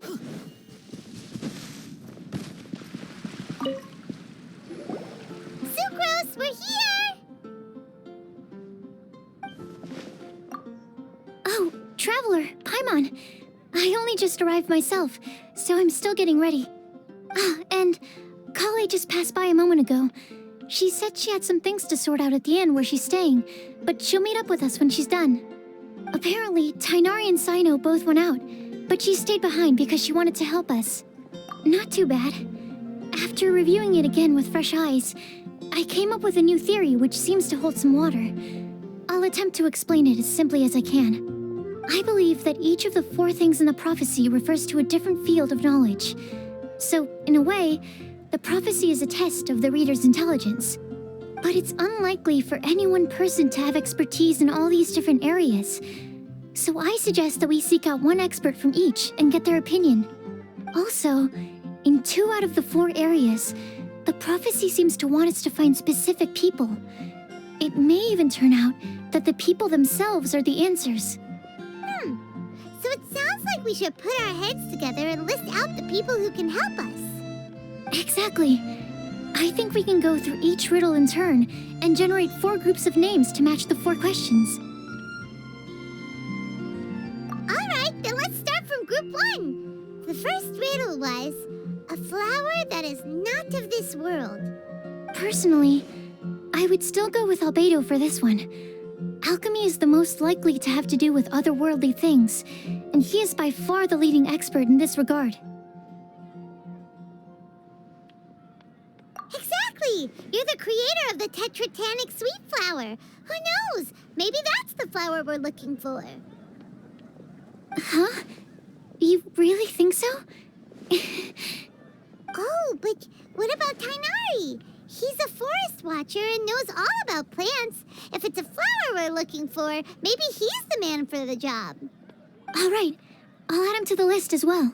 Sucrose, we're here! Oh, Traveler, Paimon. I only just arrived myself, so I'm still getting ready. Ah, and Kale just passed by a moment ago. She said she had some things to sort out at the inn where she's staying, but she'll meet up with us when she's done. Apparently, Tainari and Sino both went out, but she stayed behind because she wanted to help us. Not too bad. After reviewing it again with fresh eyes, I came up with a new theory which seems to hold some water. I'll attempt to explain it as simply as I can. I believe that each of the 4 things in the prophecy refers to a different field of knowledge. So, in a way, the prophecy is a test of the reader's intelligence. But it's unlikely for any one person to have expertise in all these different areas. So I suggest that we seek out one expert from each and get their opinion. Also, in 2 out of the 4 areas, the prophecy seems to want us to find specific people. It may even turn out that the people themselves are the answers. So it sounds like we should put our heads together and list out the people who can help us. Exactly. I think we can go through each riddle in turn and generate 4 groups of names to match the 4 questions. Alright, then let's start from group 1. The first riddle was, a flower that is not of this world. Personally, I would still go with Albedo for this one. Alchemy is the most likely to have to do with otherworldly things, and he is by far the leading expert in this regard. Exactly! You're the creator of the tetratanic sweet flower. Who knows? Maybe that's the flower we're looking for. Huh? You really think so? Oh, but what about Tainari? He's a forest watcher and knows all about plants. If it's a flower we're looking for, maybe he's the man for the job. All right, I'll add him to the list as well.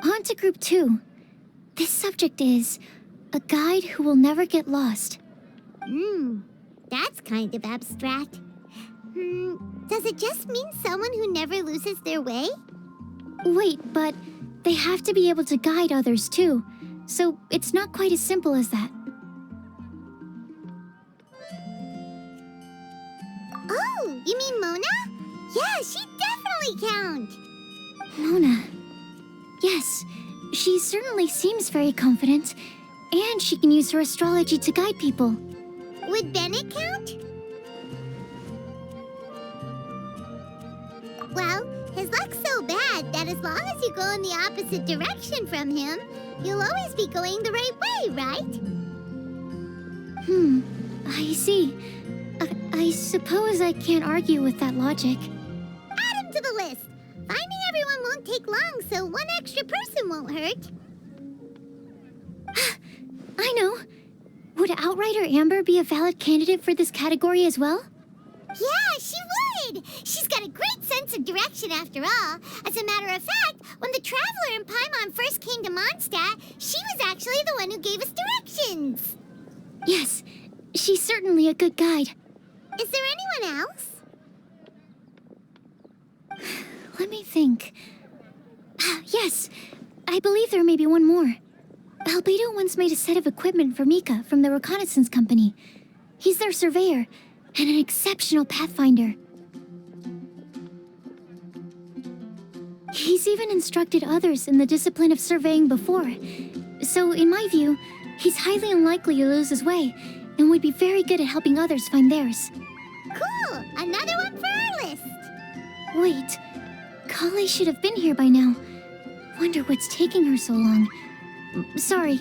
On to group 2. This subject is a guide who will never get lost. That's kind of abstract. Does it just mean someone who never loses their way? Wait, but they have to be able to guide others too, so it's not quite as simple as that. Oh, you mean Mona? Yeah, she definitely counts. Mona. Yes, she certainly seems very confident, and she can use her astrology to guide people. Would Bennett count? Well, his luck's so bad that as long as you go in the opposite direction from him, you'll always be going the right way, right? I see. I suppose I can't argue with that logic. Add him to the list. Finding everyone won't take long, so one extra person won't hurt. I know. Would Outrider Amber be a valid candidate for this category as well? Yeah, she would! She's got a great sense of direction after all. As a matter of fact, when the Traveler and Paimon first came to Mondstadt, she was actually the one who gave us directions. Yes, she's certainly a good guide. Is there anyone else? Let me think. Yes, I believe there may be one more. Albedo once made a set of equipment for Mika from the reconnaissance company. He's their surveyor and an exceptional pathfinder. He's even instructed others in the discipline of surveying before. So, in my view, he's highly unlikely to lose his way and would be very good at helping others find theirs. Cool! Another one for our list! Wait, Kale should have been here by now. Wonder what's taking her so long. Sorry,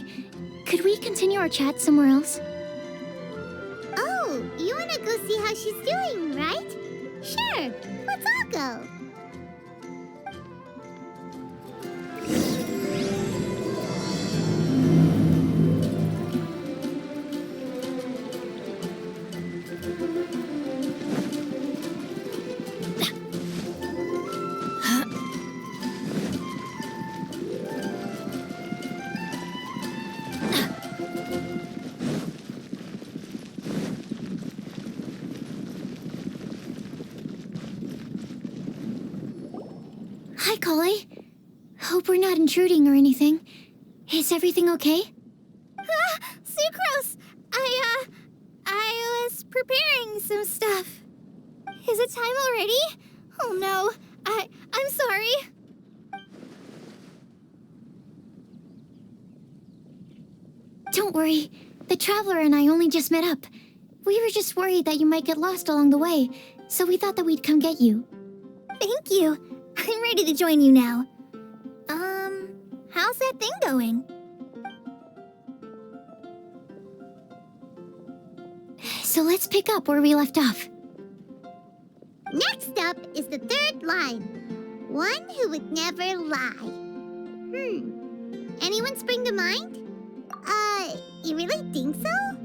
could we continue our chat somewhere else? Oh, you wanna go see how she's doing, right? Sure, let's all go. Hi, Kale. Hope we're not intruding or anything. Is everything okay? Sucrose! I was preparing some stuff. Is it time already? Oh no, I'm sorry. Don't worry. The Traveler and I only just met up. We were just worried that you might get lost along the way, so we thought that we'd come get you. Thank you. I'm ready to join you now. How's that thing going? So let's pick up where we left off. Next up is the third line. One who would never lie. Anyone spring to mind? You really think so?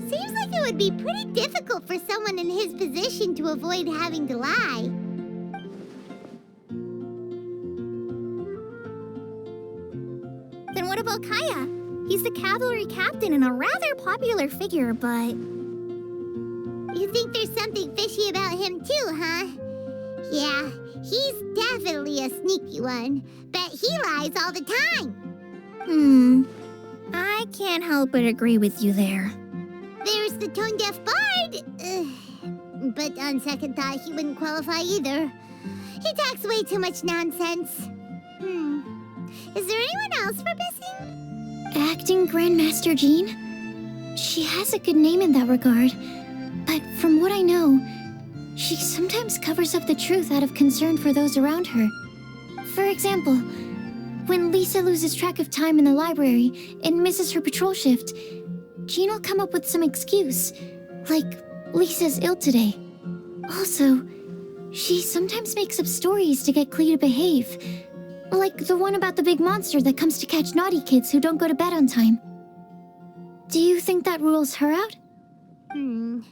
Seems like it would be pretty difficult for someone in his position to avoid having to lie. Then what about Kaya? He's the cavalry captain and a rather popular figure, but... You think there's something fishy about him too, huh? Yeah, he's definitely a sneaky one. Bet he lies all the time. I can't help but agree with you there. There's the tone-deaf bard. But on second thought, he wouldn't qualify either. He talks way too much nonsense. Is there anyone else we're missing? Acting Grandmaster Jean? She has a good name in that regard, but from what I know, she sometimes covers up the truth out of concern for those around her. For example, when Lisa loses track of time in the library and misses her patrol shift, Jean will come up with some excuse, like Lisa's ill today. Also, she sometimes makes up stories to get Klee to behave, like the one about the big monster that comes to catch naughty kids who don't go to bed on time. Do you think that rules her out? White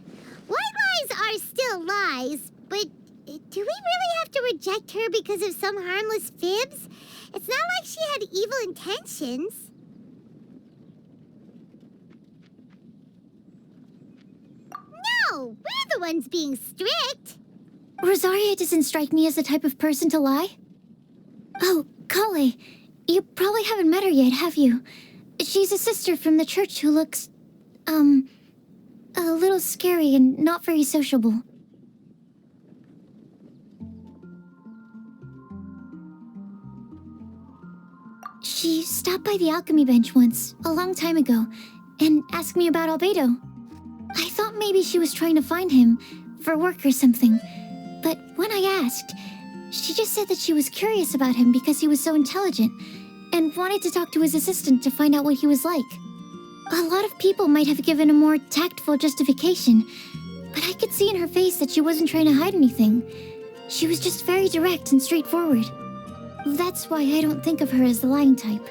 lies are still lies, but do we really have to reject her because of some harmless fibs? It's not like she had evil intentions. No, we're the ones being strict. Rosaria doesn't strike me as the type of person to lie. Oh, Kale, you probably haven't met her yet, have you? She's a sister from the church who looks, a little scary and not very sociable. She stopped by the alchemy bench once, a long time ago, and asked me about Albedo. I thought maybe she was trying to find him, for work or something, but when I asked, she just said that she was curious about him because he was so intelligent, and wanted to talk to his assistant to find out what he was like. A lot of people might have given a more tactful justification, but I could see in her face that she wasn't trying to hide anything. She was just very direct and straightforward. That's why I don't think of her as the lying type.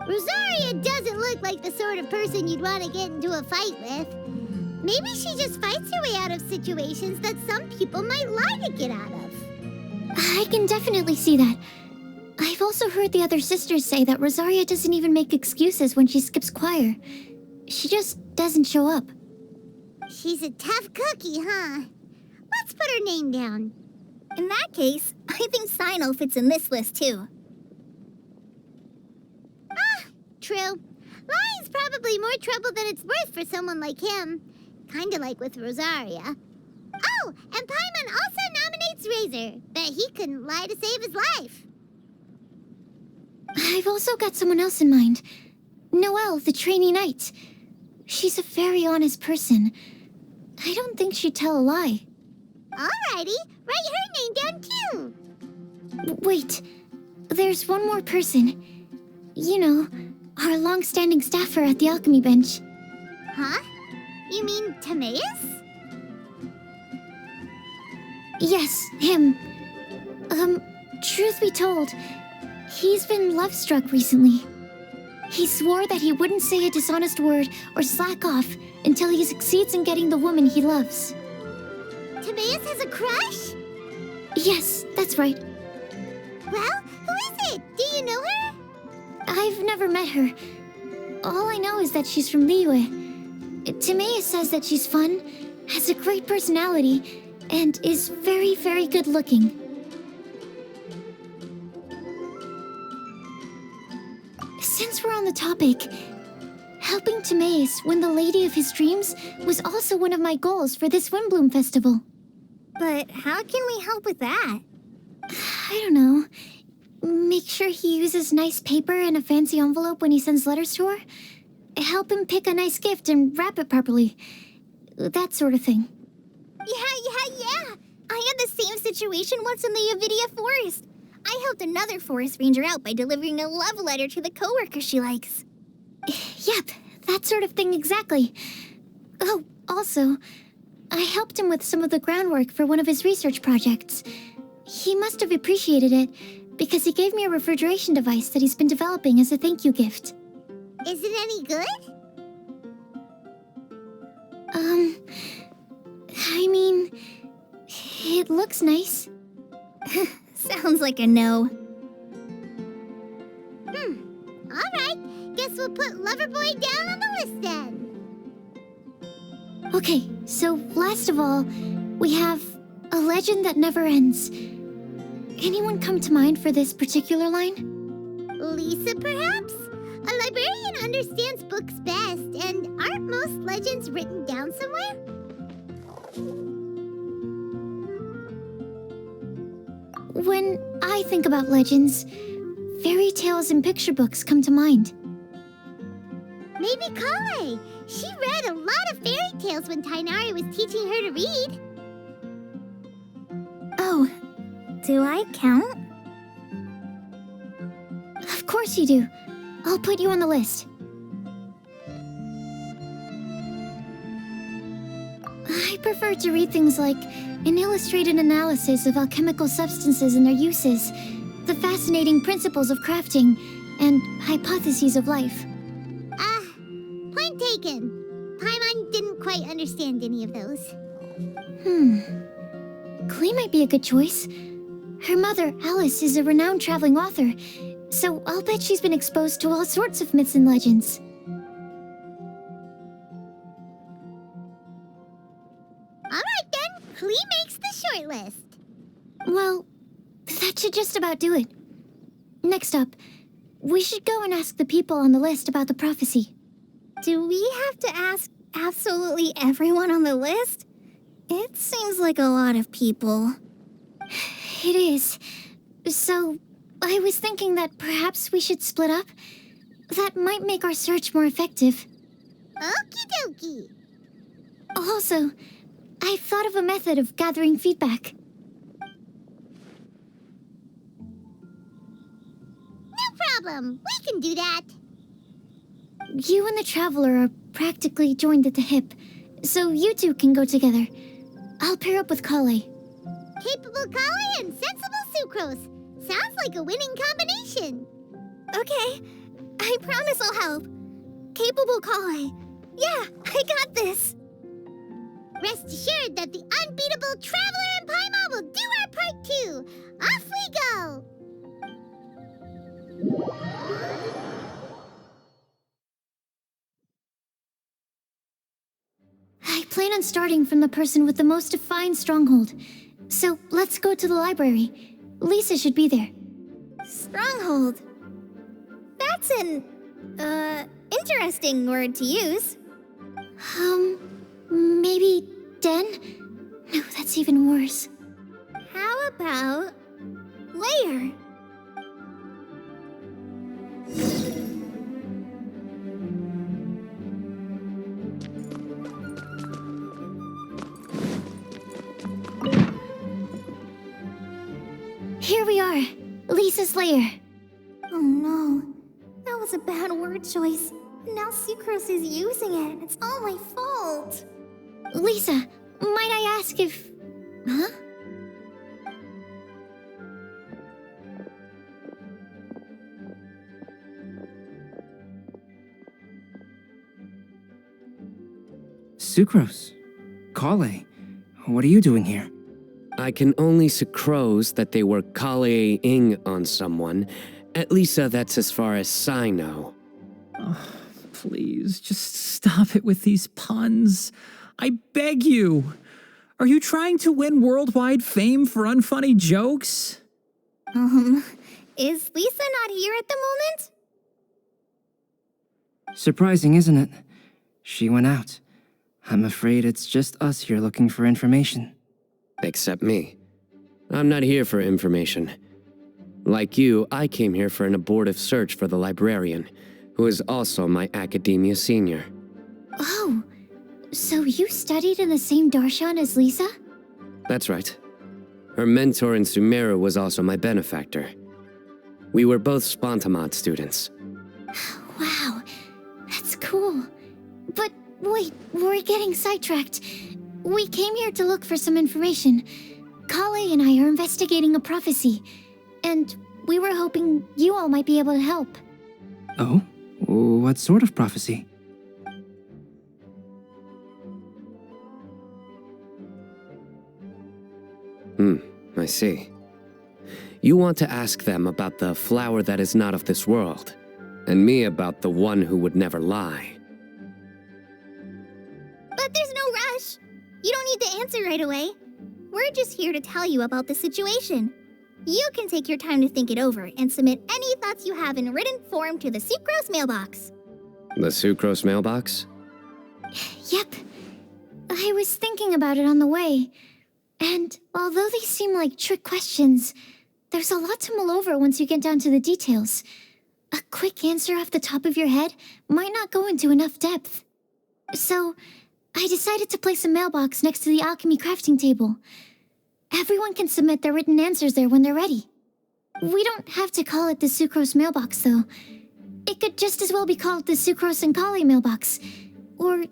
Rosaria doesn't look like the sort of person you'd want to get into a fight with. Maybe she just fights her way out of situations that some people might lie to get out of. I can definitely see that. I've also heard the other sisters say that Rosaria doesn't even make excuses when she skips choir. She just doesn't show up. She's a tough cookie, huh? Let's put her name down. In that case, I think Sino fits in this list, too. True. Lying's probably more trouble than it's worth for someone like him. Kinda like with Rosaria. Oh, and Paimon also nominates Razor. Bet he couldn't lie to save his life. I've also got someone else in mind. Noelle, the trainee knight. She's a very honest person. I don't think she'd tell a lie. Alrighty, write her name down too. Wait, there's one more person. You know, our long-standing staffer at the alchemy bench. Huh? You mean Timaeus? Yes, him. Truth be told, he's been love-struck recently. He swore that he wouldn't say a dishonest word or slack off until he succeeds in getting the woman he loves. Timaeus has a crush? Yes, that's right. Well, who is it? Do you know her? I've never met her. All I know is that she's from Liyue. Timaeus says that she's fun, has a great personality, and is very, very good looking. since we're on the topic, helping Timaeus win the Lady of his Dreams was also one of my goals for this Windblume festival. But how can we help with that? I don't know. Make sure he uses nice paper and a fancy envelope when he sends letters to her. Help him pick a nice gift and wrap it properly. That sort of thing. Yeah. I had the same situation once in the Avidia Forest. I helped another forest ranger out by delivering a love letter to the coworker she likes. Yep, that sort of thing exactly. Oh, also, I helped him with some of the groundwork for one of his research projects. He must have appreciated it, because he gave me a refrigeration device that he's been developing as a thank you gift. Is it any good? I mean, it looks nice. Sounds like a no. Alright, guess we'll put Loverboy down on the list then. Okay, so last of all, we have a legend that never ends. Anyone come to mind for this particular line? Lisa, perhaps? A librarian understands books best, and aren't most legends written down somewhere? When I think about legends, fairy tales and picture books come to mind. Maybe Kale. She read a lot of fairy tales when Tainari was teaching her to read. Oh, Do I count? of course you do. I'll put you on the list. I prefer to read things like an illustrated analysis of alchemical substances and their uses, the fascinating principles of crafting, and hypotheses of life. Point taken. Paimon didn't quite understand any of those. Klee might be a good choice. Her mother, Alice, is a renowned traveling author, so I'll bet she's been exposed to all sorts of myths and legends. Alright then, Klee makes the short list. Well, that should just about do it. Next up, we should go and ask the people on the list about the prophecy. Do we have to ask absolutely everyone on the list? It seems like a lot of people. It is. So, I was thinking that perhaps we should split up. That might make our search more effective. Okie dokie. Also, I've thought of a method of gathering feedback. No problem. We can do that. You and the Traveler are practically joined at the hip, so you two can go together. I'll pair up with Kale. Capable Kale and sensible Sucrose. Sounds like a winning combination. Okay, I promise I'll help. Capable Kale. Yeah, I got this. Rest assured that the unbeatable Traveler and Paimon will do our part too. Off we go. I plan on starting from the person with the most defined stronghold. So let's go to the library. Lisa should be there. Stronghold. That's an, interesting word to use. Maybe den? No, that's even worse. How about layer? Here we are, Lisa's lair. Oh no, that was a bad word choice. Now Sucrose is using it. It's all my fault. Lisa, might I ask if... Huh? Sucrose. Kale. What are you doing here? I can only sucrose that they were Kale-ing on someone. At least that's as far as I know. Oh, please, just stop it with these puns. I beg you. Are you trying to win worldwide fame for unfunny jokes? Is Lisa not here at the moment? Surprising, isn't it? She went out. I'm afraid it's just us here looking for information. Except me. I'm not here for information. Like you, I came here for an abortive search for the librarian, who is also my academia senior. Oh, so you studied in the same darshan as Lisa? That's right. Her mentor in Sumeru was also my benefactor. We were both Spontamod students. Wow, that's cool. But wait, we're getting sidetracked. We came here to look for some information. Kale and I are investigating a prophecy, and we were hoping you all might be able to help. Oh? What sort of prophecy? I see. You want to ask them about the flower that is not of this world, and me about the one who would never lie. But there's no rush. You don't need to answer right away. We're just here to tell you about the situation. You can take your time to think it over and submit any thoughts you have in written form to the Sucrose mailbox. The Sucrose mailbox? Yep. I was thinking about it on the way. And although they seem like trick questions, there's a lot to mull over once you get down to the details. A quick answer off the top of your head might not go into enough depth. So, I decided to place a mailbox next to the alchemy crafting table. Everyone can submit their written answers there when they're ready. We don't have to call it the Sucrose mailbox, though. It could just as well be called the Sucrose and Kale mailbox. Or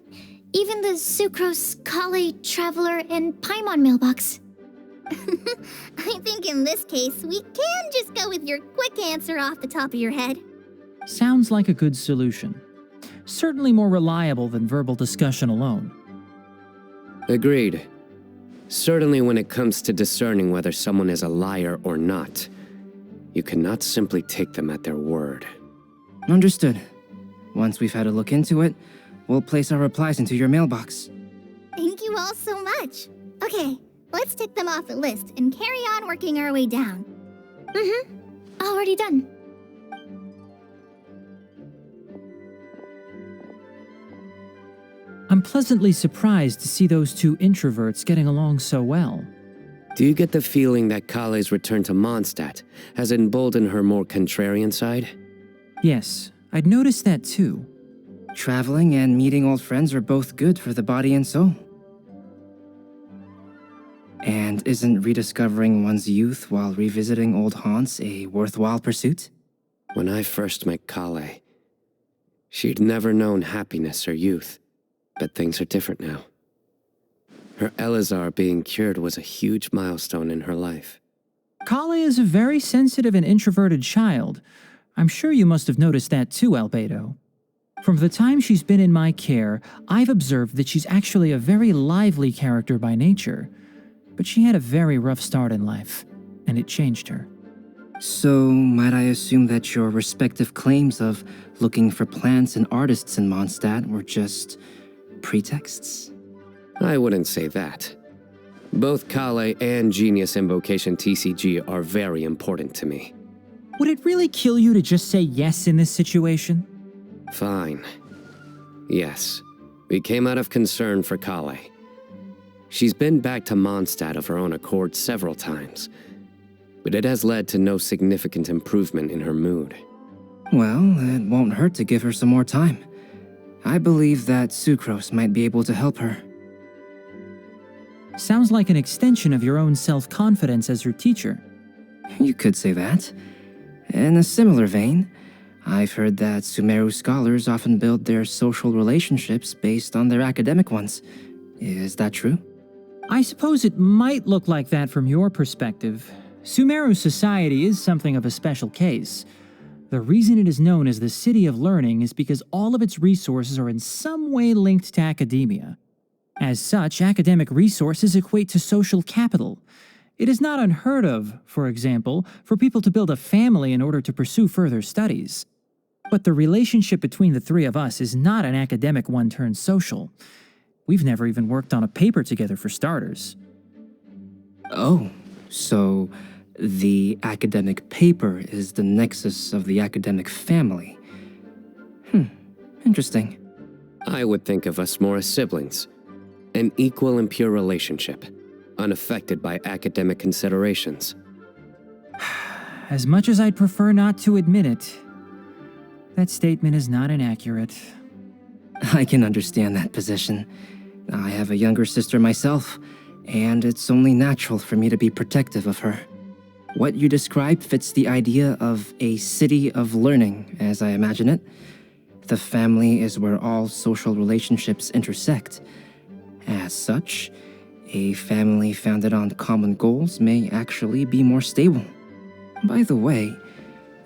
even the Sucrose, Kale, Traveler, and Paimon mailbox. I think in this case, we can just go with your quick answer off the top of your head. Sounds like a good solution. Certainly more reliable than verbal discussion alone. Agreed. Certainly when it comes to discerning whether someone is a liar or not, you cannot simply take them at their word. Understood. Once we've had a look into it, we'll place our replies into your mailbox. Thank you all so much. Okay, let's tick them off the list and carry on working our way down. Already done. I'm pleasantly surprised to see those two introverts getting along so well. Do you get the feeling that Kale's return to Mondstadt has emboldened her more contrarian side? Yes, I'd noticed that too. Traveling and meeting old friends are both good for the body and soul. And isn't rediscovering one's youth while revisiting old haunts a worthwhile pursuit? When I first met Kale, she'd never known happiness or youth. But things are different now. Her Elazar being cured was a huge milestone in her life. Kale is a very sensitive and introverted child. I'm sure you must have noticed that too, Albedo. From the time she's been in my care, I've observed that she's actually a very lively character by nature. But she had a very rough start in life, and it changed her. So, might I assume that your respective claims of looking for plants and artists in Mondstadt were just pretexts? I wouldn't say that. Both Kale and Genius Invocation TCG are very important to me. Would it really kill you to just say yes in this situation? Fine. Yes, we came out of concern for Kale. She's been back to Mondstadt of her own accord several times, but it has led to no significant improvement in her mood. Well, it won't hurt to give her some more time. I believe that Sucrose might be able to help her. Sounds like an extension of your own self-confidence as her teacher. You could say that. In a similar vein, I've heard that Sumeru scholars often build their social relationships based on their academic ones. Is that true? I suppose it might look like that from your perspective. Sumeru society is something of a special case. The reason it is known as the City of Learning is because all of its resources are in some way linked to academia. As such, academic resources equate to social capital. It is not unheard of, for example, for people to build a family in order to pursue further studies. But the relationship between the three of us is not an academic one turned social. We've never even worked on a paper together for starters. Oh, so the academic paper is the nexus of the academic family. Interesting. I would think of us more as siblings. An equal and pure relationship, unaffected by academic considerations. As much as I'd prefer not to admit it, that statement is not inaccurate. I can understand that position. I have a younger sister myself, and it's only natural for me to be protective of her. What you describe fits the idea of a city of learning, as I imagine it. The family is where all social relationships intersect. As such, a family founded on common goals may actually be more stable. By the way,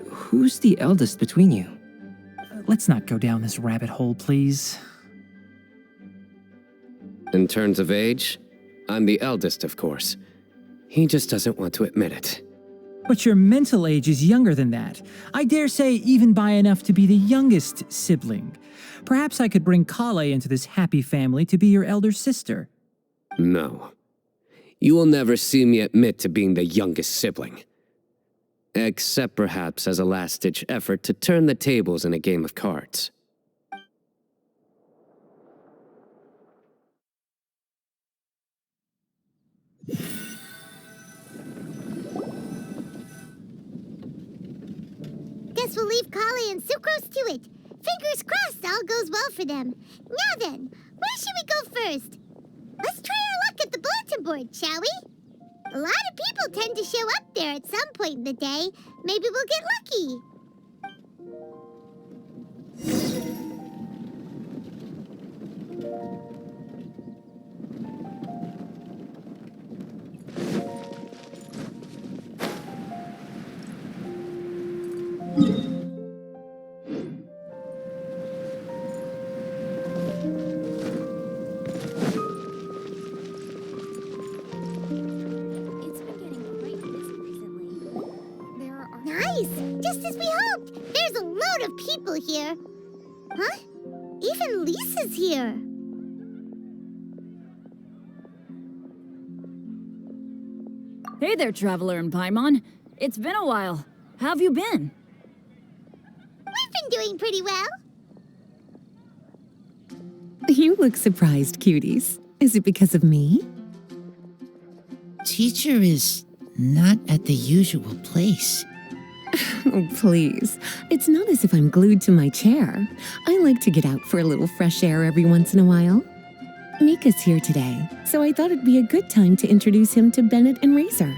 who's the eldest between you? Let's not go down this rabbit hole, please. In terms of age, I'm the eldest, of course. He just doesn't want to admit it. But your mental age is younger than that. I dare say even by enough to be the youngest sibling. Perhaps I could bring Kale into this happy family to be your elder sister. No. You will never see me admit to being the youngest sibling. Except perhaps as a last-ditch effort to turn the tables in a game of cards. Guess we'll leave Kali and Sucrose to it. Fingers crossed all goes well for them. Now then, where should we go first? Let's try our luck at the bulletin board, shall we? A lot of people tend to show up there at some point in the day. Maybe we'll get lucky. Nice! Just as we hoped! There's a load of people here. Huh? Even Lisa's here. Hey there, Traveler and Paimon. It's been a while. How have you been? We've been doing pretty well. You look surprised, cuties. Is it because of me? Teacher is not at the usual place. Oh, please. It's not as if I'm glued to my chair. I like to get out for a little fresh air every once in a while. Mika's here today, so I thought it'd be a good time to introduce him to Bennett and Razor.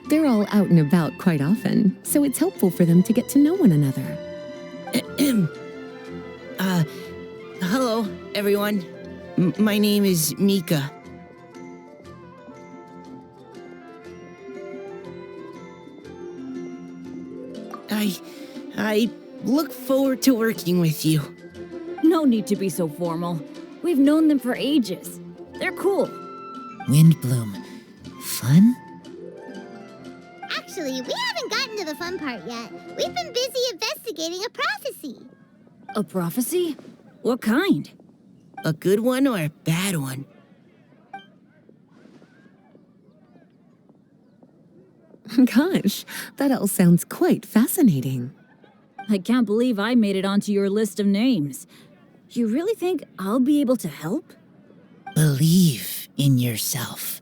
They're all out and about quite often, so it's helpful for them to get to know one another. Hello, everyone. My name is Mika. I look forward to working with you. No need to be so formal. We've known them for ages. They're cool. Windblume. Fun? Actually, we haven't gotten to the fun part yet. We've been busy investigating a prophecy. A prophecy? What kind? A good one or a bad one? Gosh, that all sounds quite fascinating. I can't believe I made it onto your list of names. You really think I'll be able to help? Believe in yourself.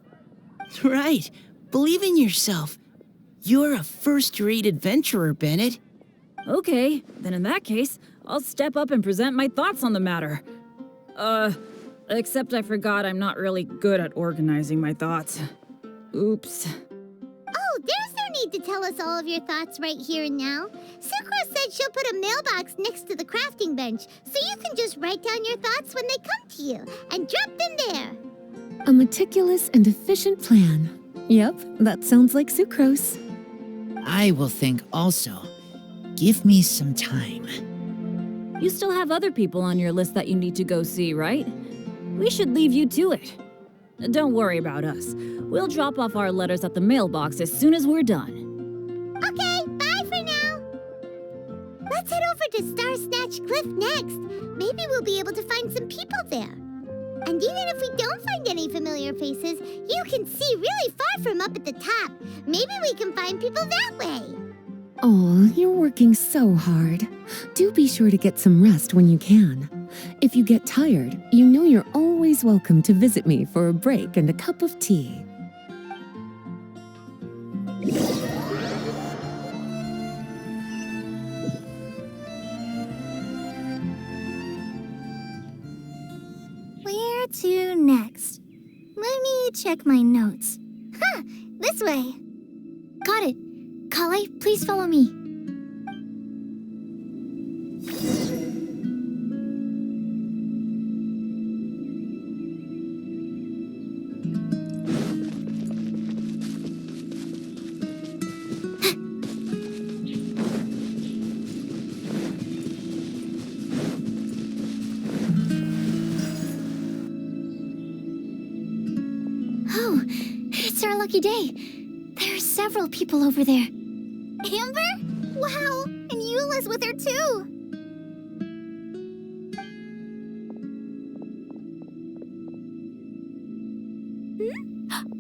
Right. Believe in yourself. You're a first-rate adventurer, Bennett. Okay, then in that case, I'll step up and present my thoughts on the matter. Except I forgot I'm not really good at organizing my thoughts. Oops. Oh, there's no need to tell us all of your thoughts right here and now. Sakura said she'll put a mailbox next to the crafting bench, so you can just write down your thoughts when they come to you, and drop them there. A meticulous and efficient plan. Yep, that sounds like sucrose. I will think also. Give me some time. You still have other people on your list that you need to go see, right? We should leave you to it. Don't worry about us. We'll drop off our letters at the mailbox as soon as we're done. Okay, bye for now. Let's head over to Star Snatch Cliff next. Maybe we'll be able to find some people there. And even if we don't find any familiar faces, you can see really far from up at the top. Maybe we can find people that way. Oh, you're working so hard. Do be sure to get some rest when you can. If you get tired, you know you're always welcome to visit me for a break and a cup of tea. Where to next? Let me check my notes. Huh, this way. Got it. Kale, please follow me. Oh, it's our lucky day. There are several people over there. Amber? Wow, and Eula's with her too.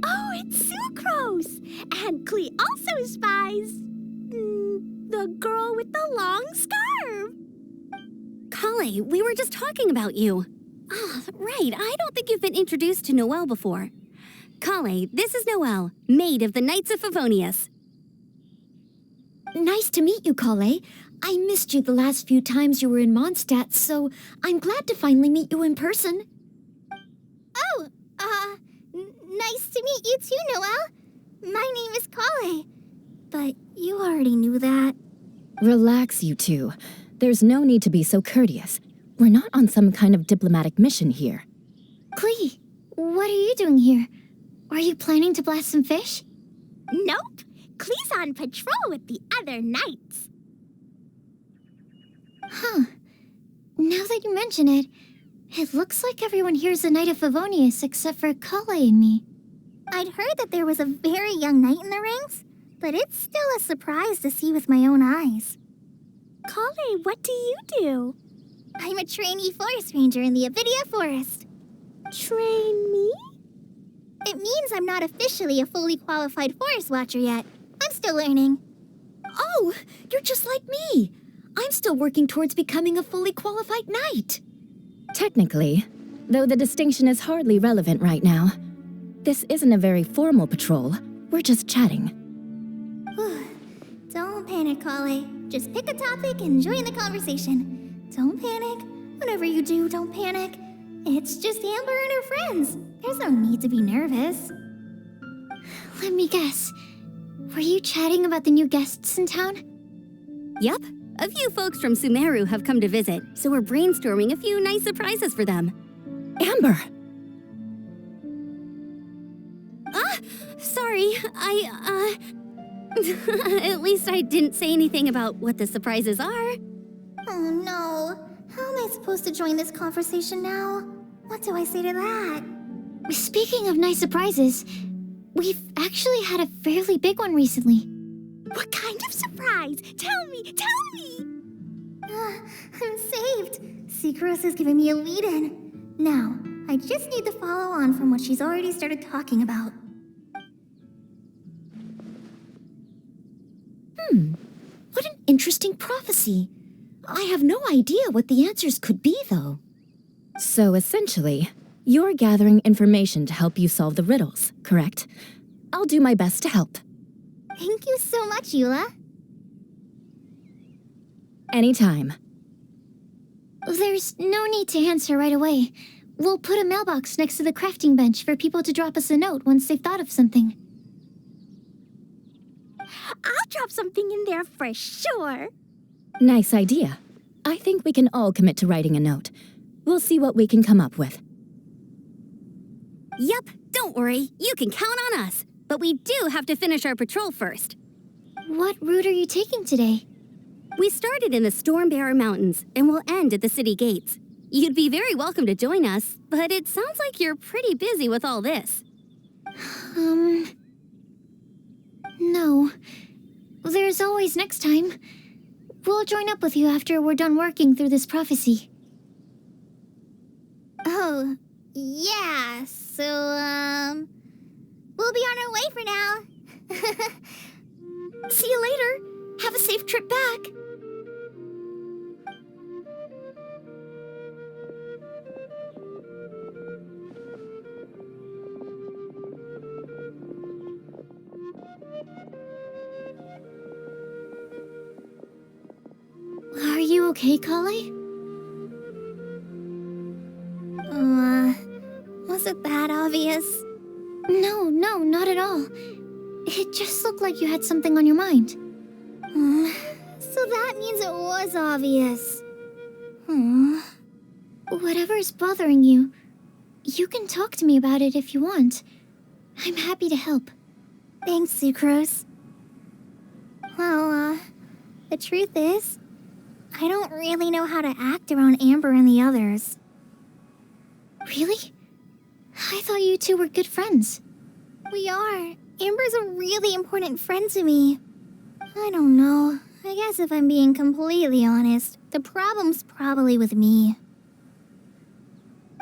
Oh, it's Sucrose! And Klee also spies the girl with the long scarf. Kale, we were just talking about you. Ah, right. I don't think you've been introduced to Noelle before. Kale, this is Noelle, maid of the Knights of Favonius. Nice to meet you, Kale. I missed you the last few times you were in Mondstadt, so I'm glad to finally meet you in person. Oh, nice to meet you too, Noelle. My name is Kale. But you already knew that. Relax, you two. There's no need to be so courteous. We're not on some kind of diplomatic mission here. Klee, what are you doing here? Are you planning to blast some fish? Nope. Klee's on patrol with the other knights. Huh. Now that you mention it, it looks like everyone here is a Knight of Favonius except for Kale and me. I'd heard that there was a very young knight in the ranks, but it's still a surprise to see with my own eyes. Kale, what do you do? I'm a trainee forest ranger in the Avidia Forest. Trainee? It means I'm not officially a fully qualified forest watcher yet. I'm still learning. Oh, you're just like me. I'm still working towards becoming a fully qualified knight. Technically, though the distinction is hardly relevant right now. This isn't a very formal patrol. We're just chatting. Don't panic, Kale. Just pick a topic and join the conversation. Don't panic. Whatever you do, don't panic. It's just Amber and her friends. There's no need to be nervous. Let me guess. Were you chatting about the new guests in town? Yup. A few folks from Sumeru have come to visit, so we're brainstorming a few nice surprises for them. Amber! Sorry, At least I didn't say anything about what the surprises are. Oh no. How am I supposed to join this conversation now? What do I say to that? Speaking of nice surprises, we've actually had a fairly big one recently. What kind of surprise? Tell me! I'm saved. Sucrose has given me a lead-in. Now, I just need to follow on from what she's already started talking about. What an interesting prophecy. I have no idea what the answers could be, though. So essentially, you're gathering information to help you solve the riddles, correct? I'll do my best to help. Thank you so much, Eula. Anytime. There's no need to answer right away. We'll put a mailbox next to the crafting bench for people to drop us a note once they've thought of something. I'll drop something in there for sure. Nice idea. I think we can all commit to writing a note. We'll see what we can come up with. Yup, don't worry. You can count on us. But we do have to finish our patrol first. What route are you taking today? We started in the Stormbearer Mountains, and we'll end at the city gates. You'd be very welcome to join us, but it sounds like you're pretty busy with all this. No. There's always next time. We'll join up with you after we're done working through this prophecy. Oh, yeah, so, we'll be on our way for now. See you later. Have a safe trip back. Are you okay, Kale? Was it that obvious? No, not at all. It just looked like you had something on your mind. So that means it was obvious. Whatever's bothering you, you can talk to me about it if you want. I'm happy to help. Thanks, Sucrose. Well, the truth is, I don't really know how to act around Amber and the others. Really? I thought you two were good friends. We are. Amber's a really important friend to me. I don't know. I guess if I'm being completely honest, the problem's probably with me.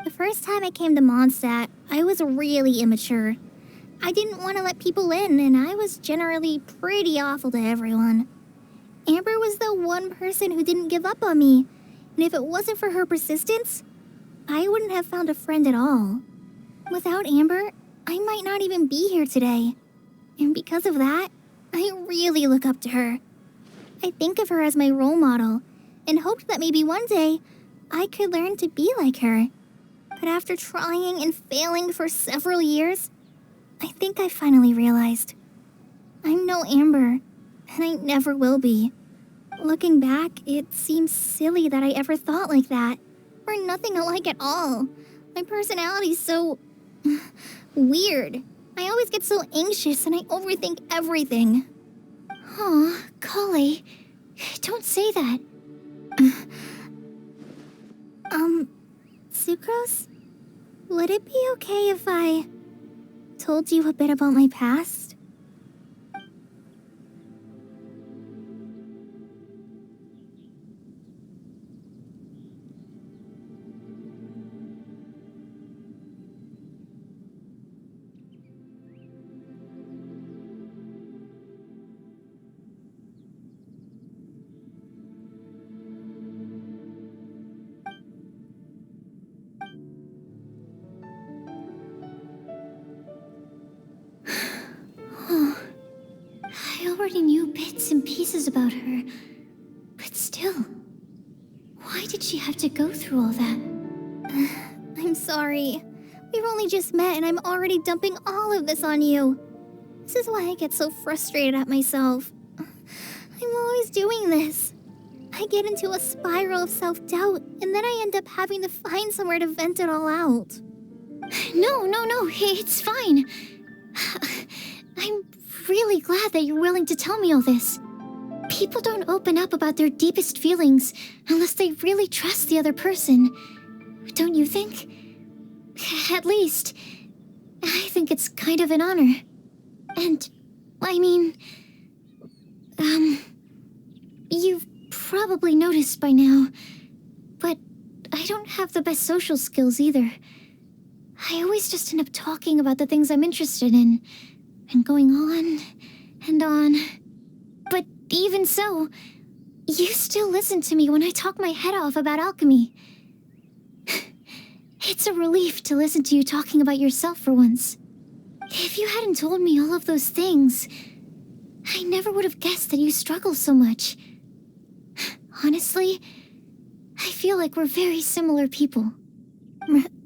The first time I came to Mondstadt, I was really immature. I didn't want to let people in, and I was generally pretty awful to everyone. Amber was the one person who didn't give up on me, and if it wasn't for her persistence, I wouldn't have found a friend at all. Without Amber, I might not even be here today. And because of that, I really look up to her. I think of her as my role model, and hoped that maybe one day I could learn to be like her. But after trying and failing for several years, I think I finally realized I'm no Amber, and I never will be. Looking back, it seems silly that I ever thought like that. We're nothing alike at all. My personality's so weird. I always get so anxious and I overthink everything. Aw, Kale, don't say that. Sucrose? Would it be okay if I told you a bit about my past? I already knew bits and pieces about her, but still, why did she have to go through all that? I'm sorry. We've only just met and I'm already dumping all of this on you. This is why I get so frustrated at myself. I'm always doing this. I get into a spiral of self-doubt, and then I end up having to find somewhere to vent it all out. No, it's fine. I'm really glad that you're willing to tell me all this. People don't open up about their deepest feelings unless they really trust the other person. Don't you think? At least, I think it's kind of an honor. And, I mean, you've probably noticed by now, but I don't have the best social skills either. I always just end up talking about the things I'm interested in, and going on and on. But even so, you still listen to me when I talk my head off about alchemy. It's a relief to listen to you talking about yourself for once. If you hadn't told me all of those things, I never would have guessed that you struggle so much. Honestly, I feel like we're very similar people.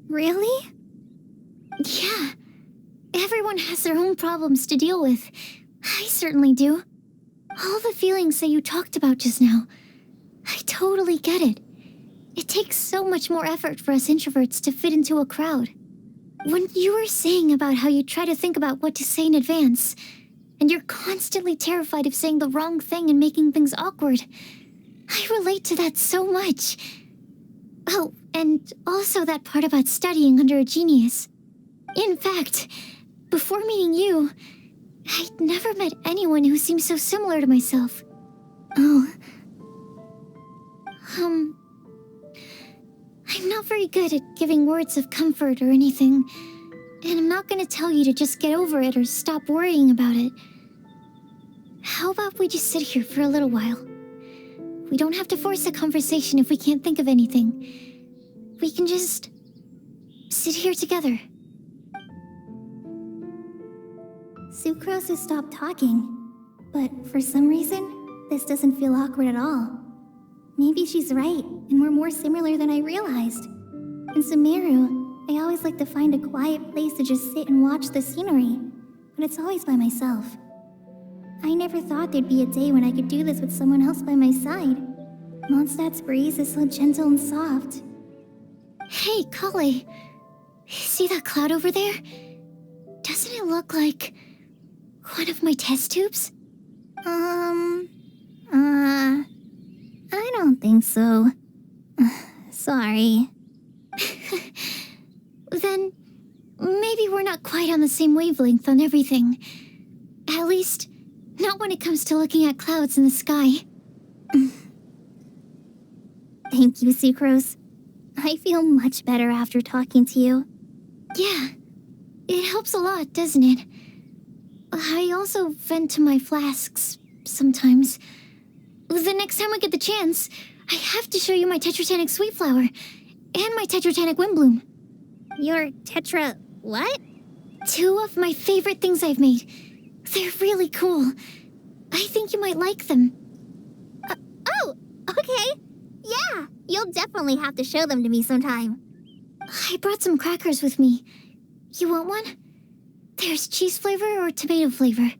Really? Yeah. Everyone has their own problems to deal with. I certainly do. All the feelings that you talked about just now, I totally get it. It takes so much more effort for us introverts to fit into a crowd. When you were saying about how you try to think about what to say in advance, and you're constantly terrified of saying the wrong thing and making things awkward, I relate to that so much. Oh, and also that part about studying under a genius. In fact, before meeting you, I'd never met anyone who seemed so similar to myself. Oh. I'm not very good at giving words of comfort or anything, and I'm not gonna tell you to just get over it or stop worrying about it. How about we just sit here for a little while? We don't have to force a conversation if we can't think of anything. We can just sit here together. Sucrose has stopped talking, but for some reason, this doesn't feel awkward at all. Maybe she's right, and we're more similar than I realized. In Sumeru, I always like to find a quiet place to just sit and watch the scenery, but it's always by myself. I never thought there'd be a day when I could do this with someone else by my side. Mondstadt's breeze is so gentle and soft. Hey, Kale. See that cloud over there? Doesn't it look like one of my test tubes? I don't think so. Sorry. Then maybe we're not quite on the same wavelength on everything. At least, not when it comes to looking at clouds in the sky. Thank you, Sucrose. I feel much better after talking to you. Yeah, it helps a lot, doesn't it? I also vent to my flasks sometimes. The next time I get the chance, I have to show you my Tetratanic Sweet Flower and my Tetratanic Windblume. Your Tetra... what? 2 of my favorite things I've made. They're really cool. I think you might like them. Oh, okay. Yeah, you'll definitely have to show them to me sometime. I brought some crackers with me. You want one? There's cheese flavor or tomato flavor.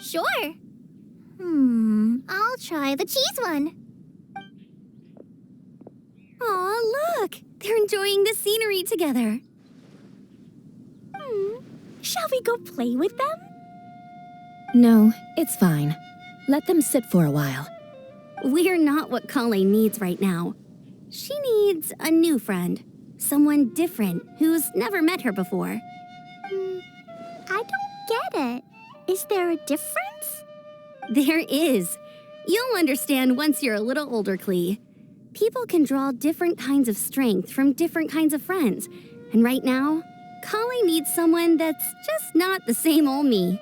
Sure. I'll try the cheese one. Aw, look! They're enjoying the scenery together. Shall we go play with them? No, it's fine. Let them sit for a while. We're not what Colleen needs right now. She needs a new friend. Someone different who's never met her before. I don't get it. Is there a difference? There is. You'll understand once you're a little older, Klee. People can draw different kinds of strength from different kinds of friends. And right now, Colleen needs someone that's just not the same old me.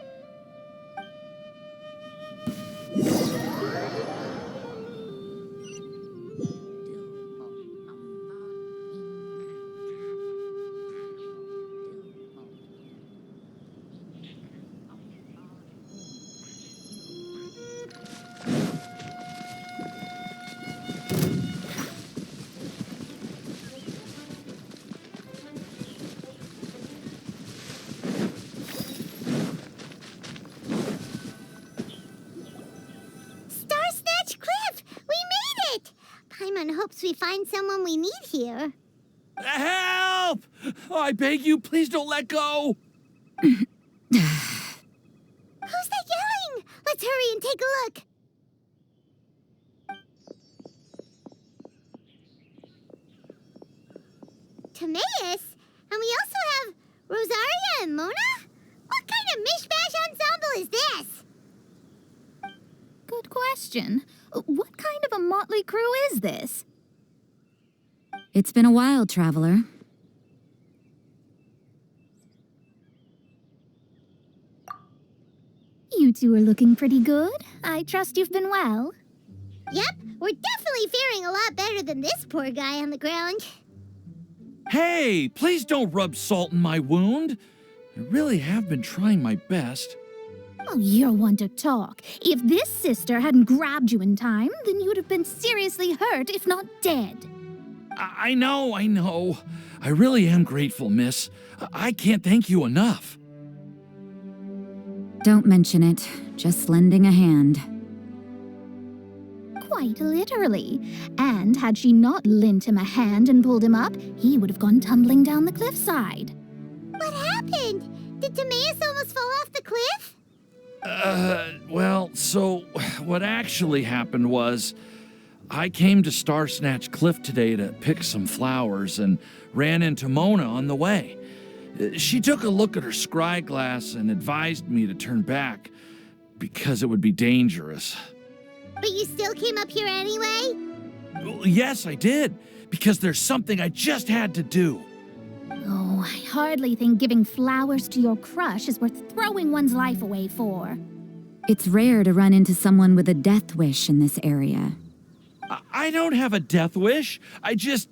Hopes we find someone we need here. Help! I beg you, please don't let go! Who's that yelling? Let's hurry and take a look. Timaeus? And we also have Rosaria and Mona? What kind of mishmash ensemble is this? Good question. What kind of a motley crew is this? It's been a while, Traveler. You two are looking pretty good. I trust you've been well. Yep, we're definitely faring a lot better than this poor guy on the ground. Hey, please don't rub salt in my wound. I really have been trying my best. Oh, you're one to talk. If this sister hadn't grabbed you in time, then you'd have been seriously hurt, if not dead. I know. I really am grateful, miss. I can't thank you enough. Don't mention it. Just lending a hand. Quite literally. And had she not lent him a hand and pulled him up, he would have gone tumbling down the cliffside. What happened? Did Timaeus almost fall off the cliff? Well, so what actually happened was I came to Star Snatch Cliff today to pick some flowers and ran into Mona on the way. She took a look at her scry glass and advised me to turn back because it would be dangerous. But you still came up here anyway? Well, yes, I did, because there's something I just had to do. Oh, I hardly think giving flowers to your crush is worth throwing one's life away for. It's rare to run into someone with a death wish in this area. I don't have a death wish. I just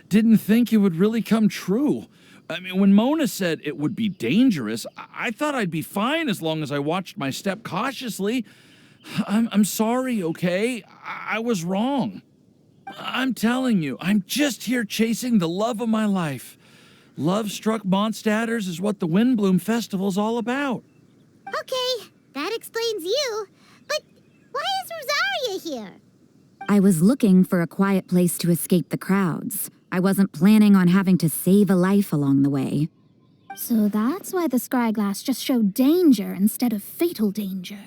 didn't think it would really come true. I mean, when Mona said it would be dangerous, I thought I'd be fine as long as I watched my step cautiously. I'm sorry, okay? I was wrong. I'm telling you, I'm just here chasing the love of my life. Love-struck Mondstadters is what the Windblume Festival's all about. Okay, that explains you. But why is Rosaria here? I was looking for a quiet place to escape the crowds. I wasn't planning on having to save a life along the way. So that's why the scryglass just showed danger instead of fatal danger.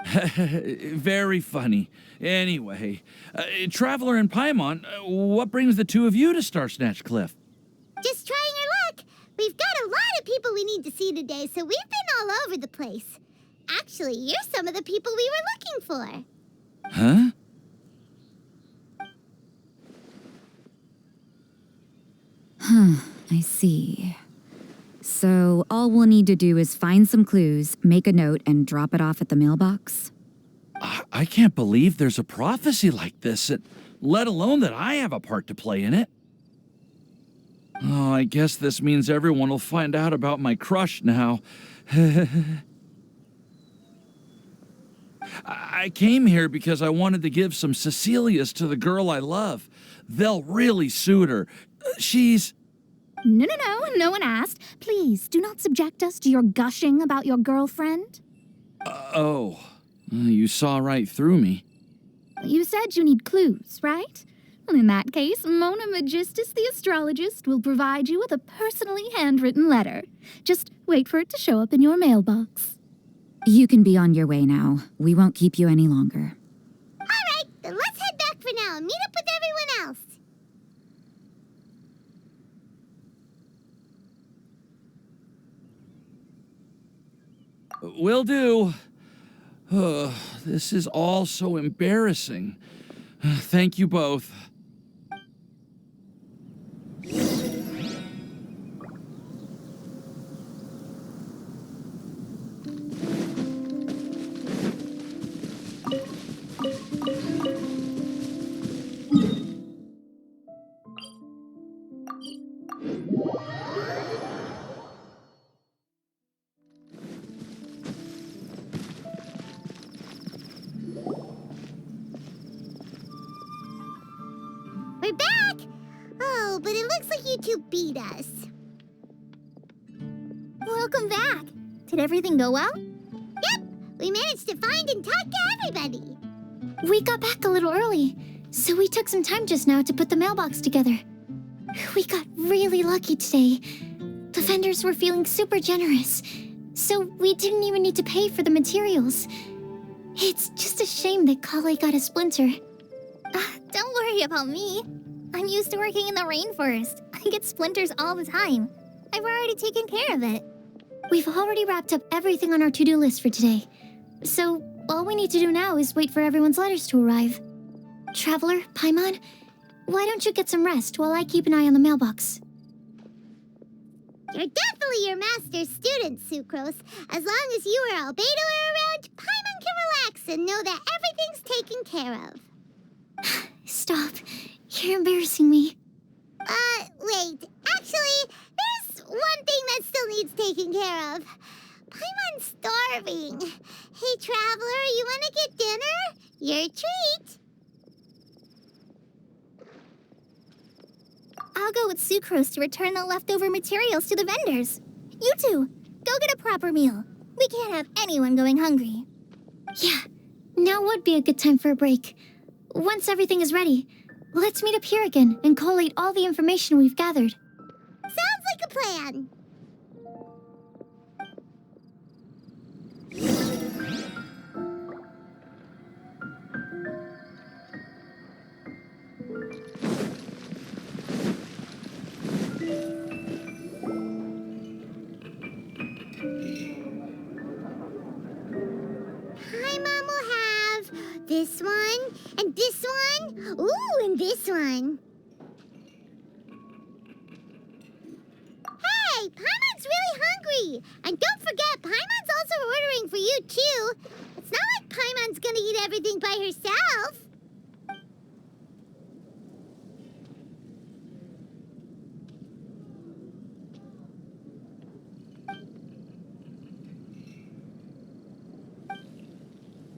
Very funny. Anyway, Traveler and Paimon, what brings the two of you to Star Snatch Cliff? Just trying our luck. We've got a lot of people we need to see today, so we've been all over the place. Actually, you're some of the people we were looking for. Huh? I see. So all we'll need to do is find some clues, make a note, and drop it off at the mailbox? I can't believe there's a prophecy like this, let alone that I have a part to play in it. Oh, I guess this means everyone will find out about my crush now. I came here because I wanted to give some Cecilias to the girl I love. They'll really suit her. She's... No, no one asked. Please, do not subject us to your gushing about your girlfriend. You saw right through me. You said you need clues, right? Well, in that case, Mona Magistus the astrologist will provide you with a personally handwritten letter. Just wait for it to show up in your mailbox. You can be on your way now. We won't keep you any longer. All right, then let's head back for now and meet up with everyone else. Will do. This is all so embarrassing. Thank you both. We're back! Oh, but it looks like you two beat us. Welcome back. Did everything go well? Yep, we managed to find and talk to everybody. We got back a little early, so we took some time just now to put the mailbox together. We got really lucky today. The vendors were feeling super generous, so we didn't even need to pay for the materials. It's just a shame that Kale got a splinter. Don't worry about me. I'm used to working in the rainforest. I get splinters all the time. I've already taken care of it. We've already wrapped up everything on our to-do list for today. So, all we need to do now is wait for everyone's letters to arrive. Traveler, Paimon, why don't you get some rest while I keep an eye on the mailbox? You're definitely your master's student, Sucrose. As long as you or Albedo are around, Paimon can relax and know that everything's taken care of. Stop. You're embarrassing me. Wait. Actually, there's one thing that still needs taking care of. Paimon's starving. Hey, Traveler, you want to get dinner? Your treat. I'll go with Sucrose to return the leftover materials to the vendors. You two, go get a proper meal. We can't have anyone going hungry. Yeah, now would be a good time for a break. Once everything is ready, let's meet up here again and collate all the information we've gathered. Sounds like a plan. Paimon will have this one, and this one, ooh, and this one. Hey, Paimon's really hungry! And don't forget, Paimon's also ordering for you, too. It's not like Paimon's gonna eat everything by herself.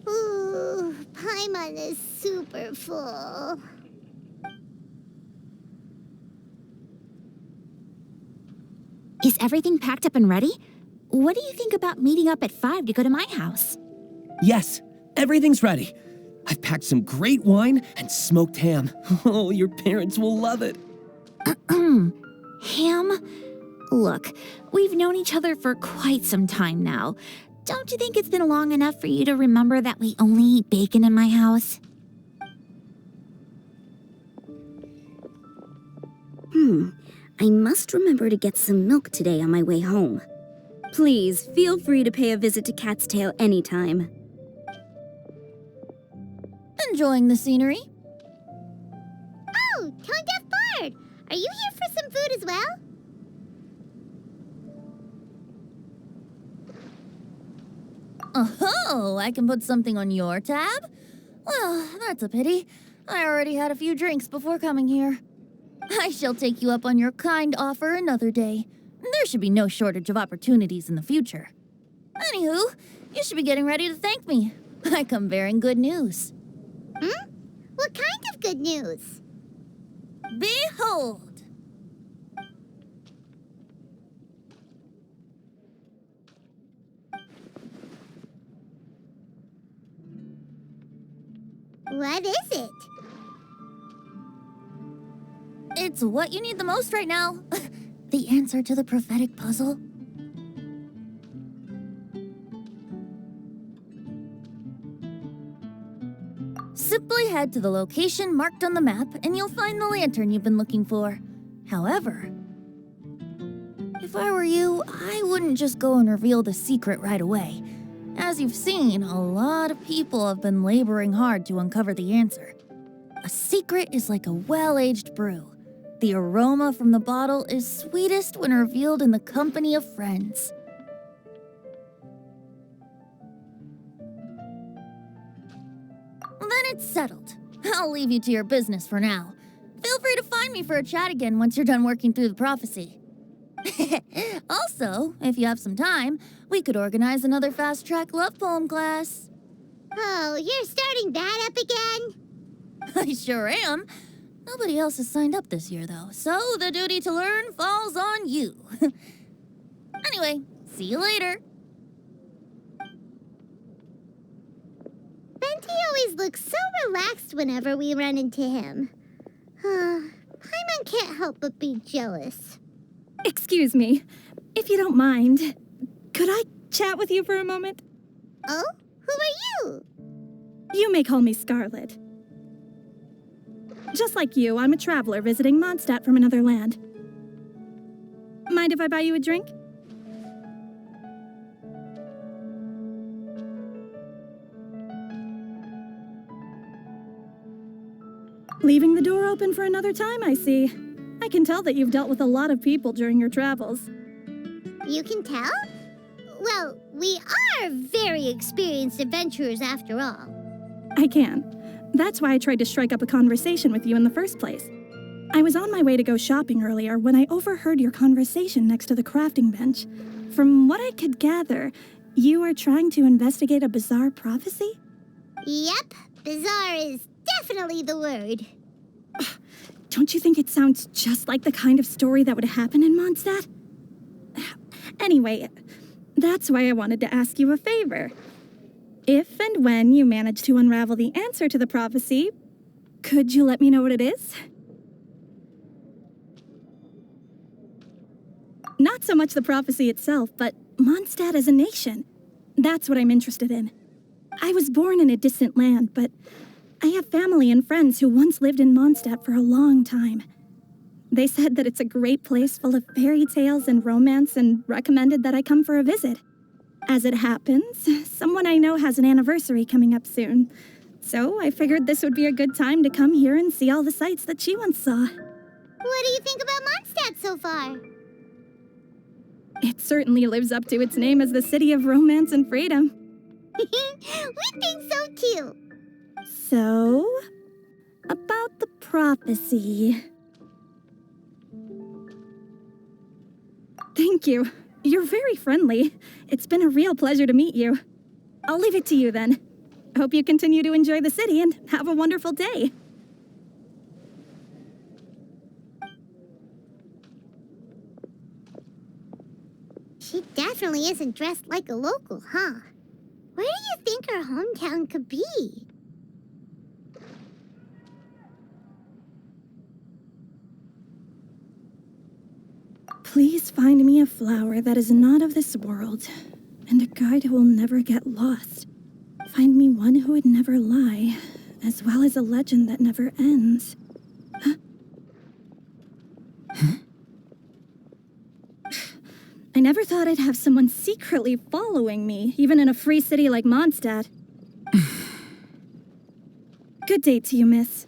Ooh, Paimon is super full. Is everything packed up and ready? What do you think about meeting up at 5 to go to my house? Yes, everything's ready. I've packed some great wine and smoked ham. Oh, your parents will love it. Ham? Look, we've known each other for quite some time now. Don't you think it's been long enough for you to remember that we only eat bacon in my house? I must remember to get some milk today on my way home. Please, feel free to pay a visit to Cat's Tail anytime. Enjoying the scenery? Oh, Tone Deaf Bard! Are you here for some food as well? Oh, I can put something on your tab? Well, that's a pity. I already had a few drinks before coming here. I shall take you up on your kind offer another day. There should be no shortage of opportunities in the future. Anywho, you should be getting ready to thank me. I come bearing good news. What kind of good news? Behold! What is it? It's what you need the most right now. The answer to the prophetic puzzle. Simply head to the location marked on the map and you'll find the lantern you've been looking for. However, if I were you, I wouldn't just go and reveal the secret right away. As you've seen, a lot of people have been laboring hard to uncover the answer. A secret is like a well-aged brew. The aroma from the bottle is sweetest when revealed in the company of friends. Then it's settled. I'll leave you to your business for now. Feel free to find me for a chat again once you're done working through the prophecy. Also, if you have some time, we could organize another fast-track love poem class. Oh, you're starting that up again? I sure am. Nobody else has signed up this year, though, so the duty to learn falls on you. Anyway, see you later. Venti always looks so relaxed whenever we run into him. Paimon can't help but be jealous. Excuse me, if you don't mind, could I chat with you for a moment? Oh? Who are you? You may call me Scarlet. Just like you, I'm a traveler visiting Mondstadt from another land. Mind if I buy you a drink? Leaving the door open for another time, I see. I can tell that you've dealt with a lot of people during your travels. You can tell? Well, we are very experienced adventurers after all. I can. That's why I tried to strike up a conversation with you in the first place. I was on my way to go shopping earlier when I overheard your conversation next to the crafting bench. From what I could gather, you are trying to investigate a bizarre prophecy? Yep, bizarre is definitely the word. Don't you think it sounds just like the kind of story that would happen in Mondstadt? Anyway, that's why I wanted to ask you a favor. If and when you manage to unravel the answer to the prophecy, could you let me know what it is? Not so much the prophecy itself, but Mondstadt as a nation. That's what I'm interested in. I was born in a distant land, but I have family and friends who once lived in Mondstadt for a long time. They said that it's a great place full of fairy tales and romance and recommended that I come for a visit. As it happens, someone I know has an anniversary coming up soon. So I figured this would be a good time to come here and see all the sights that she once saw. What do you think about Mondstadt so far? It certainly lives up to its name as the city of romance and freedom. We think so too. So, about the prophecy. Thank you. You're very friendly. It's been a real pleasure to meet you. I'll leave it to you then. Hope you continue to enjoy the city and have a wonderful day. She definitely isn't dressed like a local, huh? Where do you think her hometown could be? Please find me a flower that is not of this world, and a guide who will never get lost. Find me one who would never lie, as well as a legend that never ends. Huh? I never thought I'd have someone secretly following me, even in a free city like Mondstadt. Good day to you, miss.